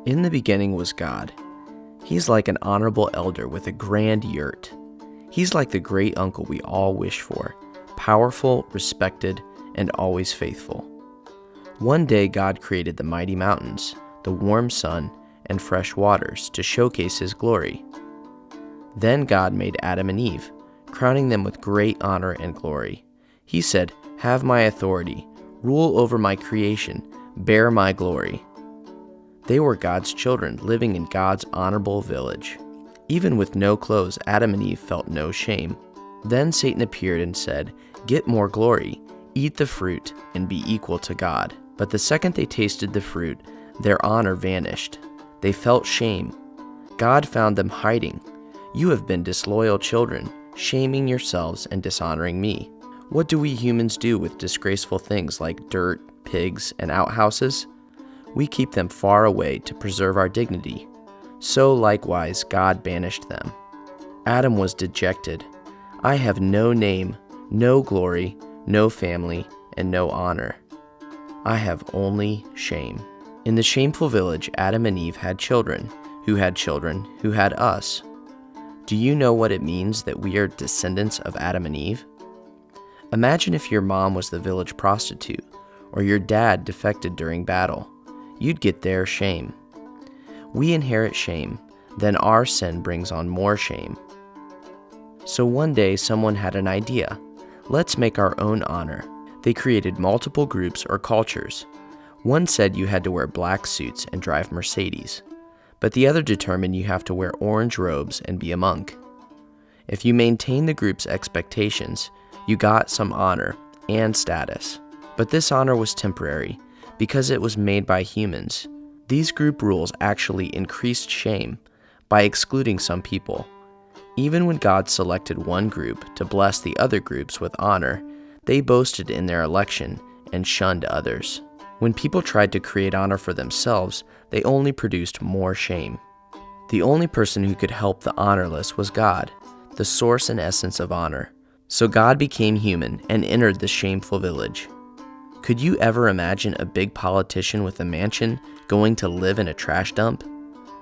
In the beginning was God. He's like an honorable elder with a grand yurt. He's like the great uncle we all wish for, powerful, respected, and always faithful. One day God created the mighty mountains, the warm sun, and fresh waters to showcase His glory. Then God made Adam and Eve, crowning them with great honor and glory. He said, "Have my authority, rule over my creation, bear my glory." They were God's children living in God's honorable village. Even with no clothes, Adam and Eve felt no shame. Then Satan appeared and said, "Get more glory, eat the fruit, and be equal to God." But the second they tasted the fruit, their honor vanished. They felt shame. God found them hiding. "You have been disloyal children, shaming yourselves and dishonoring me." What do we humans do with disgraceful things like dirt, pigs, and outhouses? We keep them far away to preserve our dignity. So likewise, God banished them. Adam was dejected. "I have no name, no glory, no family, and no honor. I have only shame." In the shameful village, Adam and Eve had children, who had children, who had us. Do you know what it means that we are descendants of Adam and Eve? Imagine if your mom was the village prostitute, or your dad defected during battle. You'd get their shame. We inherit shame, then our sin brings on more shame. So one day someone had an idea. Let's make our own honor. They created multiple groups or cultures. One said you had to wear black suits and drive Mercedes, but the other determined you have to wear orange robes and be a monk. If you maintain the group's expectations, you got some honor and status. But this honor was temporary because it was made by humans. These group rules actually increased shame by excluding some people. Even when God selected one group to bless the other groups with honor, they boasted in their election and shunned others. When people tried to create honor for themselves, they only produced more shame. The only person who could help the honorless was God, the source and essence of honor. So God became human and entered the shameful village. Could you ever imagine a big politician with a mansion going to live in a trash dump?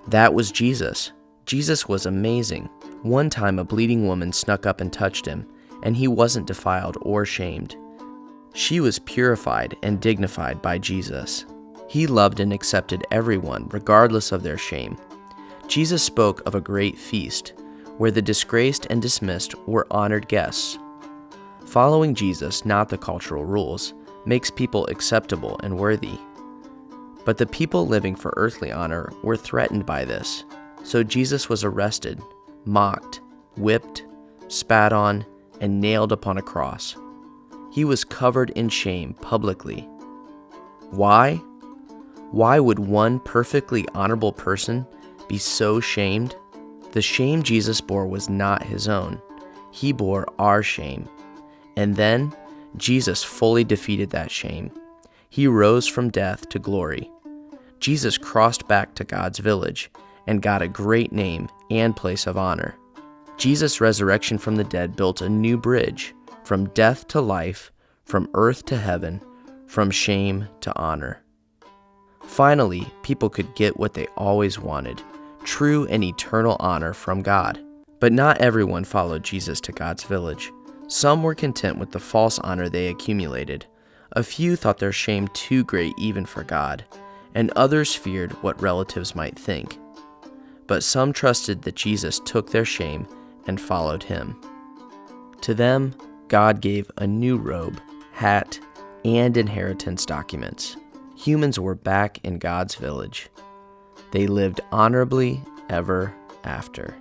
That was Jesus. Jesus was amazing. One time a bleeding woman snuck up and touched him, and he wasn't defiled or shamed. She was purified and dignified by Jesus. He loved and accepted everyone, regardless of their shame. Jesus spoke of a great feast, where the disgraced and dismissed were honored guests. Following Jesus, not the cultural rules, makes people acceptable and worthy. But the people living for earthly honor were threatened by this. So Jesus was arrested, mocked, whipped, spat on, and nailed upon a cross. He was covered in shame publicly. Why? Why would one perfectly honorable person be so shamed? The shame Jesus bore was not his own. He bore our shame. And then Jesus fully defeated that shame. He rose from death to glory. Jesus crossed back to God's village and got a great name and place of honor. Jesus' resurrection from the dead built a new bridge from death to life, from earth to heaven, from shame to honor. Finally, people could get what they always wanted, true and eternal honor from God. But not everyone followed Jesus to God's village. Some were content with the false honor they accumulated. A few thought their shame too great even for God, and others feared what relatives might think. But some trusted that Jesus took their shame and followed him. To them, God gave a new robe, hat, and inheritance documents. Humans were back in God's village. They lived honorably ever after.